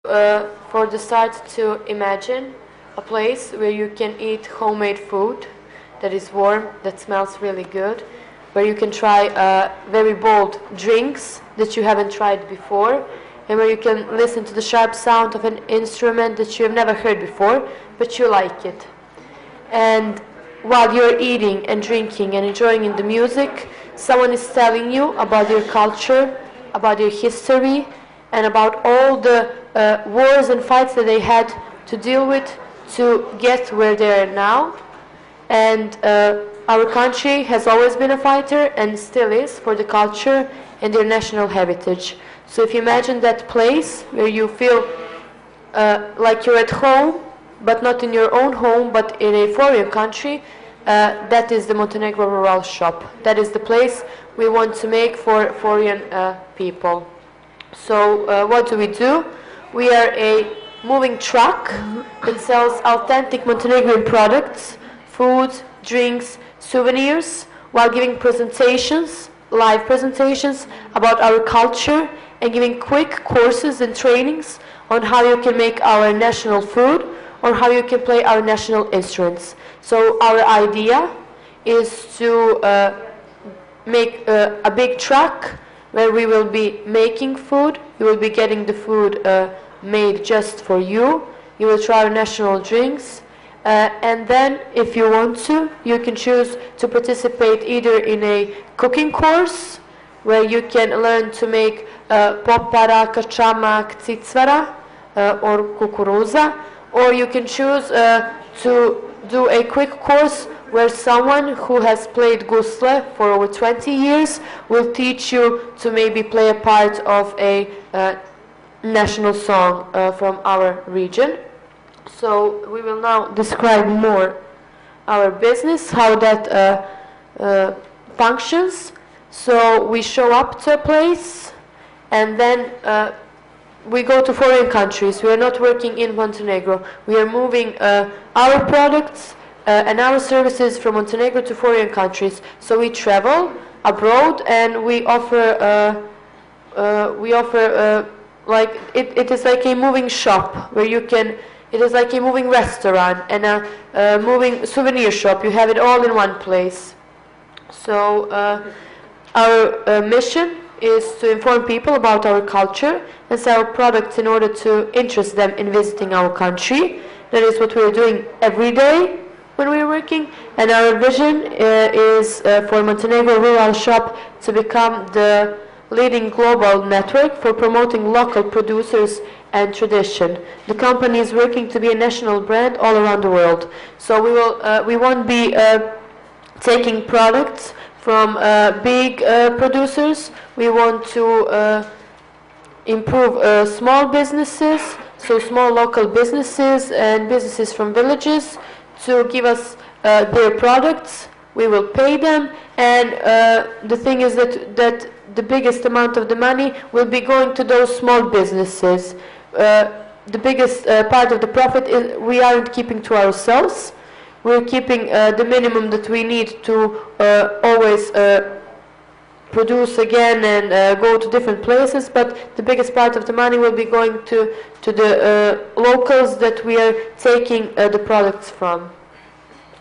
For the start, to imagine a place where you can eat homemade food that is warm, that smells really good, where you can try very bold drinks that you haven't tried before, and where you can listen to the sharp sound of an instrument that you have never heard before, but you like it. And while you're eating and drinking and enjoying the music, someone is telling you about your culture, about your history, and about all the wars and fights that they had to deal with to get where they are now. And our country has always been a fighter and still is for the culture and their national heritage. So if you imagine that place where you feel like you're at home, but not in your own home, but in a foreign country, that is the Montenegro Rural Shop. That is the place we want to make for foreign people. So what do? We are a moving truck that sells authentic Montenegrin products, food, drinks, souvenirs, while giving presentations, live presentations about our culture, and giving quick courses and trainings on how you can make our national food or how you can play our national instruments. So our idea is to make a big truck where we will be making food. You will be getting the food made just for you. You will try our national drinks. And then, if you want to, you can choose to participate either in a cooking course, where you can learn to make popara, kačamak, cicvara, or kukuruza, or you can choose to do a quick course where someone who has played gusle for over 20 years will teach you to maybe play a part of a national song from our region. So we will now describe more our business, how that functions. So we show up to a place, and then we go to foreign countries. We are not working in Montenegro. We are moving our products and our services from Montenegro to foreign countries. So we travel abroad, and we offer like it is like a moving shop where you can. It is like a moving restaurant and a moving souvenir shop. You have it all in one place. So our mission is to inform people about our culture and sell products in order to interest them in visiting our country. That is what we are doing every day when we are working. And our vision is for Montenegro Rural Shop to become the leading global network for promoting local producers and tradition. The company is working to be a national brand all around the world. So we won't be taking products from big producers. We want to improve small businesses, so small local businesses and businesses from villages, to give us their products. We will pay them, and the thing is that the biggest amount of the money will be going to those small businesses. The biggest part of the profit we aren't keeping to ourselves. We're keeping the minimum that we need to always produce again and go to different places, but the biggest part of the money will be going to the locals that we are taking the products from.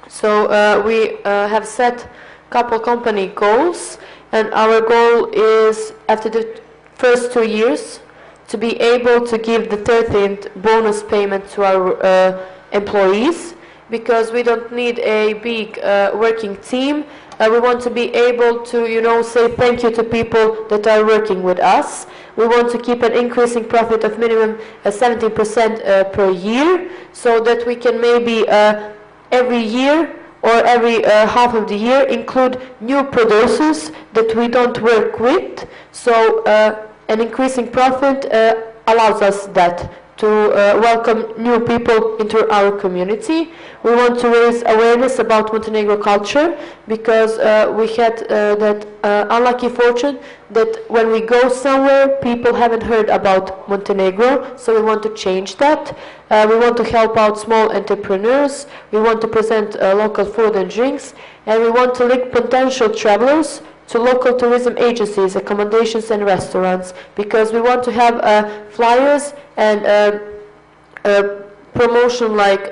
So we have set a couple company goals, and our goal is, after the first 2 years, to be able to give the 13th bonus payment to our employees, because we don't need a big working team. We want to be able to, say thank you to people that are working with us. We want to keep an increasing profit of minimum 17% per year, so that we can maybe every year or every half of the year include new producers that we don't work with. So an increasing profit allows us that, to welcome new people into our community. We want to raise awareness about Montenegro culture, because we had that unlucky fortune that when we go somewhere, people haven't heard about Montenegro, so we want to change that. We want to help out small entrepreneurs. We want to present local food and drinks, and we want to link potential travelers to local tourism agencies, accommodations and restaurants, because we want to have flyers and promotion like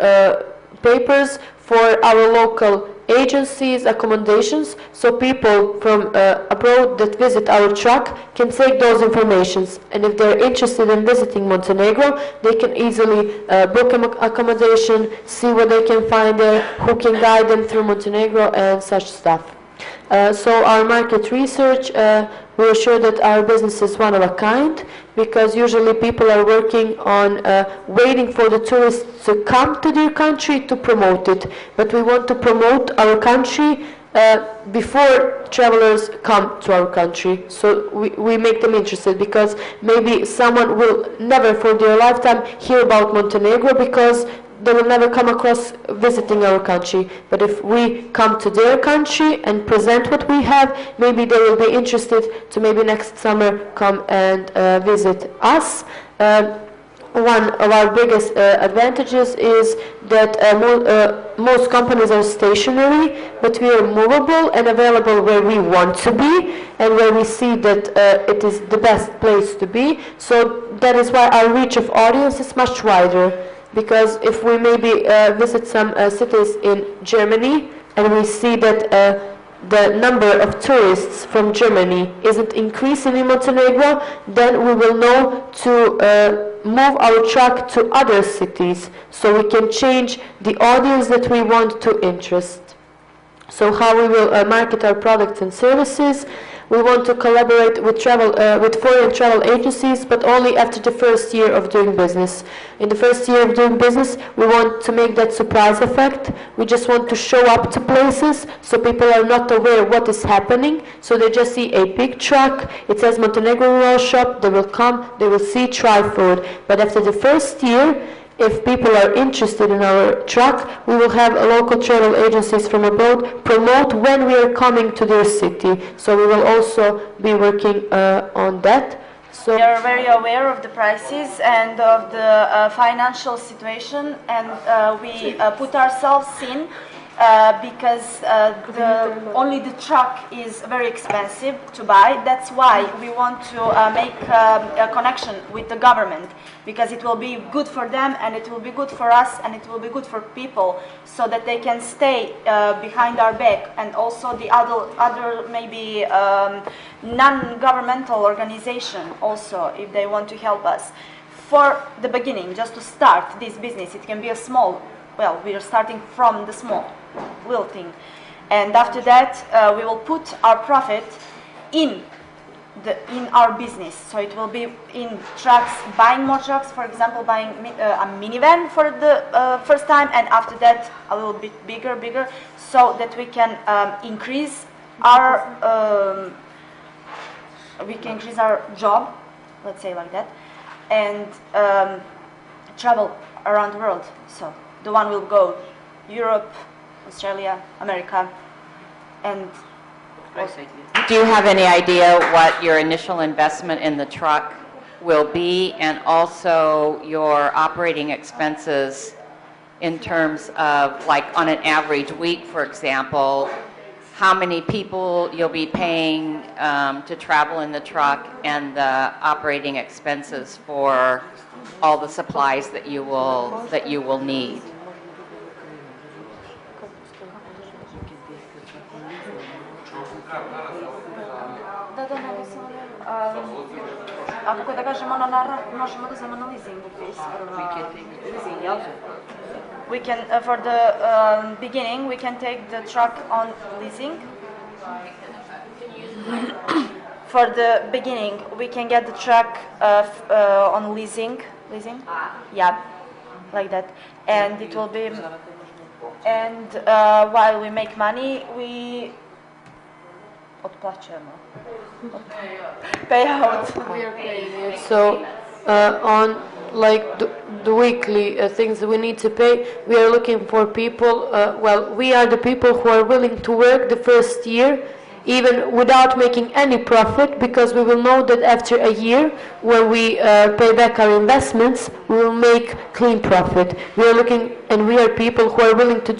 papers for our local agencies, accommodations, so people from abroad that visit our truck can take those informations, and if they're interested in visiting Montenegro, they can easily book an accommodation, see what they can find there, who can guide them through Montenegro and such stuff. So our market research, we are sure that our business is one of a kind, because usually people are working on waiting for the tourists to come to their country to promote it. But we want to promote our country before travelers come to our country. So we make them interested, because maybe someone will never for their lifetime hear about Montenegro, because they will never come across visiting our country. But if we come to their country and present what we have, maybe they will be interested to maybe next summer come and visit us. One of our biggest advantages is that most companies are stationary, but we are movable and available where we want to be and where we see that it is the best place to be. So that is why our reach of audience is much wider. Because if we maybe visit some cities in Germany and we see that the number of tourists from Germany isn't increasing in Montenegro, then we will know to move our truck to other cities, so we can change the audience that we want to interest. So how we will market our products and services. We want to collaborate with foreign travel agencies, but only after the first year of doing business. In the first year of doing business, we want to make that surprise effect. We just want to show up to places so people are not aware what is happening. So they just see a big truck, it says Montenegro Rural Shop, they will come, they will see, try food. But after the first year, if people are interested in our truck, we will have local travel agencies from abroad promote when we are coming to their city. So we will also be working on that. So we are very aware of the prices and of the financial situation, and we put ourselves in because only the truck is very expensive to buy. That's why we want to make a connection with the government, because it will be good for them and it will be good for us and it will be good for people, so that they can stay behind our back, and also the other maybe non-governmental organization also, if they want to help us. For the beginning, just to start this business, it can be a small, well, we are starting from the small, little thing. And after that, we will put our profit in our business. So it will be in trucks, buying more trucks, for example, buying a minivan for the first time, and after that a little bit bigger, so that we can increase our job, let's say like that, and travel around the world. So the one will go Europe, Australia, America, and do you have any idea what your initial investment in the truck will be, and also your operating expenses in terms of, like, on an average week, for example, how many people you'll be paying to travel in the truck, and the operating expenses for all the supplies that you will need? Ako da kažemo, možemo da uzmemo na leasingu. We can, for the beginning, we can take the truck on leasing. For the beginning, we can get the truck on leasing. Leasing? Yeah, like that. And it will be, and while we make money, we otplaćujemo. Payout. We are paying it. So on like the weekly things that we need to pay, we are looking for people, well, we are the people who are willing to work the first year even without making any profit, because we will know that after a year, when we pay back our investments, we will make clean profit. We are looking, and we are people who are willing to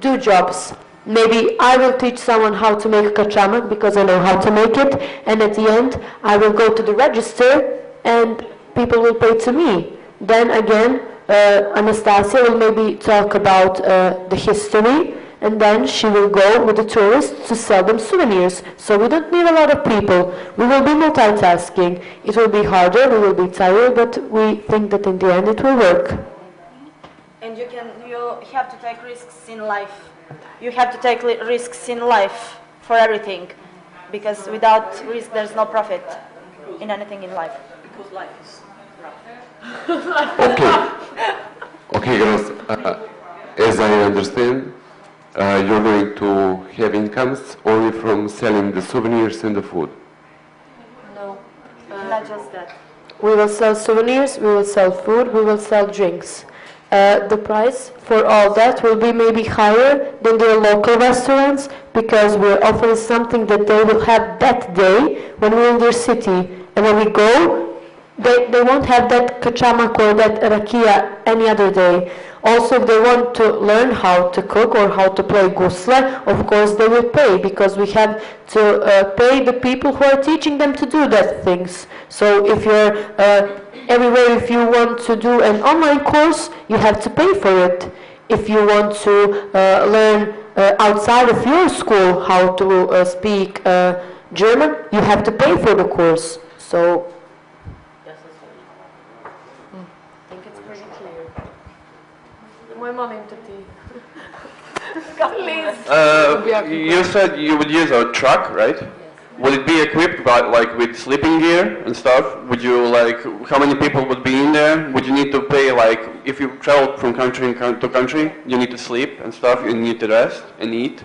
do jobs Maybe I will teach someone how to make kaçamak because I know how to make it, and at the end I will go to the register and people will pay to me. Then again, Anastasia will maybe talk about the history, and then she will go with the tourists to sell them souvenirs. So we don't need a lot of people. We will be multitasking. It will be harder, we will be tired, but we think that in the end it will work. And you have to take risks in life. You have to take risks in life for everything, because without risk there's no profit in anything in life. Because life is Okay, girls. As I understand, you're going to have incomes only from selling the souvenirs and the food. No. Not just that. We will sell souvenirs, we will sell food, we will sell drinks. The price for all that will be maybe higher than their local restaurants because we're offering something that they will have that day when we're in their city. And when we go, they won't have that kaçamak or that rakia any other day. Also, if they want to learn how to cook or how to play gusle, of course they will pay because we have to pay the people who are teaching them to do that things. So if you're everywhere, if you want to do an online course, you have to pay for it. If you want to learn outside of your school how to speak German, you have to pay for the course. So I think it's pretty clear. My mom into tea. You said you would use a truck, right? Yes. Would it be equipped like with sleeping gear and stuff? Would you how many people would be in there? Would you need to pay if you travel from country to country, you need to sleep and stuff, you need to rest and eat?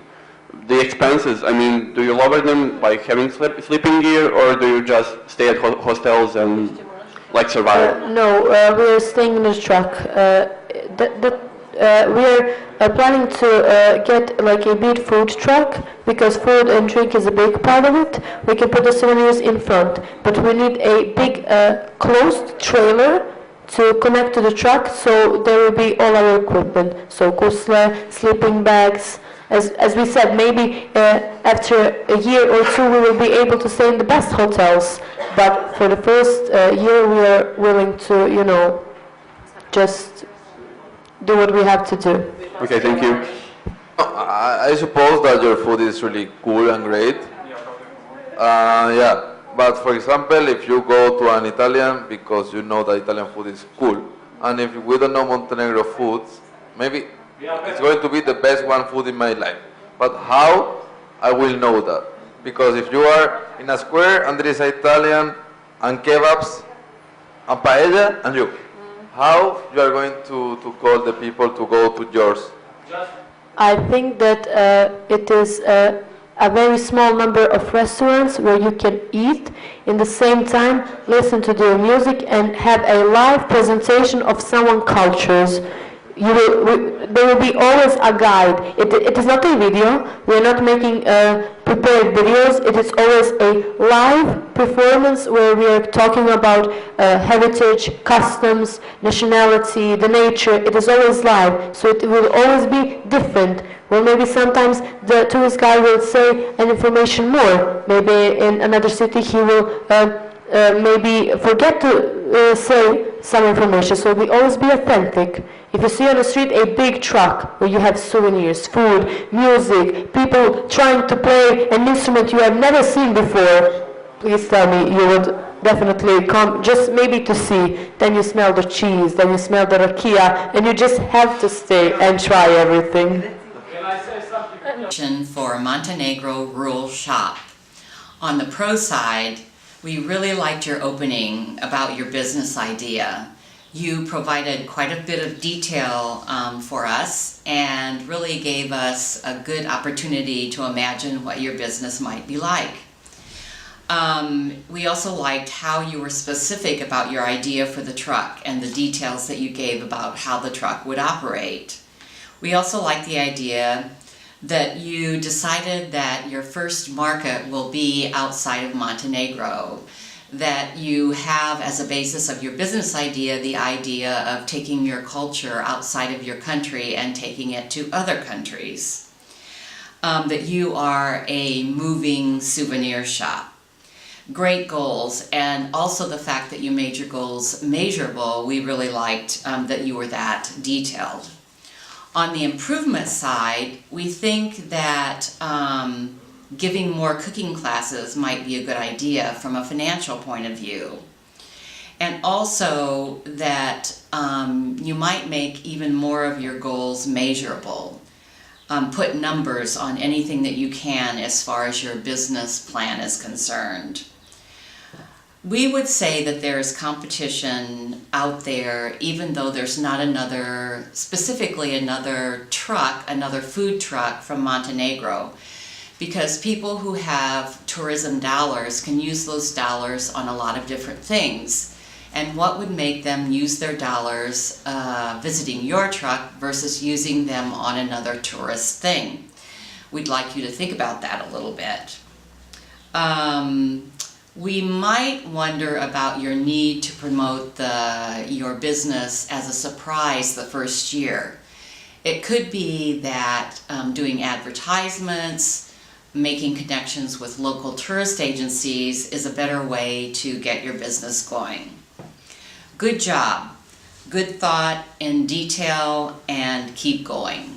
The expenses, I mean, do you lower them by having sleeping gear, or do you just stay at hostels and survive? No, we're staying in the truck. We're planning to get a big food truck because food and drink is a big part of it. We can put the souvenirs in front, but we need a big closed trailer to connect to the truck, so there will be all our equipment. So gusle, sleeping bags. As we said, maybe after a year or two we will be able to stay in the best hotels. But for the first year we are willing to, just do what we have to do. Okay, thank you. I suppose that your food is really cool and great. Yeah, but for example, if you go to an Italian, because you know that Italian food is cool, and if we don't know Montenegro foods, maybe it's going to be the best one food in my life. But how I will know that? Because if you are in a square and there is Italian and kebabs and paella and you, how you are going to call the people to go to yours? I think that it is a very small number of restaurants where you can eat in the same time, listen to their music and have a live presentation of someone's cultures. There will be always a guide. It is not a video. We are not making prepared videos. It is always a live performance where we are talking about heritage, customs, nationality, the nature. It is always live, so it will always be different. Well, maybe sometimes the tourist guide will say an information more. Maybe in another city he will maybe forget to say some information. So we always be authentic. If you see on the street a big truck where you have souvenirs, food, music, people trying to play an instrument you have never seen before, please tell me. You would definitely come just maybe to see. Then you smell the cheese, then you smell the rakia, and you just have to stay and try everything. Can I say something? For Montenegro Rural Shop. On the pro side, we really liked your opening about your business idea. You provided quite a bit of detail for us and really gave us a good opportunity to imagine what your business might be like. We also liked how you were specific about your idea for the truck and the details that you gave about how the truck would operate. We also liked the idea that you decided that your first market will be outside of Montenegro, that you have as a basis of your business idea the idea of taking your culture outside of your country and taking it to other countries. that you are a moving souvenir shop. Great goals, and also the fact that you made your goals measurable. We really liked that you were that detailed. On the improvement side, we think that giving more cooking classes might be a good idea from a financial point of view. And also that you might make even more of your goals measurable. Put numbers on anything that you can as far as your business plan is concerned. We would say that there is competition out there, even though there's not specifically another food truck from Montenegro, because people who have tourism dollars can use those dollars on a lot of different things. And what would make them use their dollars visiting your truck versus using them on another tourist thing? We'd like you to think about that a little bit. We might wonder about your need to promote your business as a surprise the first year. It could be that doing advertisements, making connections with local tourist agencies is a better way to get your business going. Good job, good thought in detail, and keep going.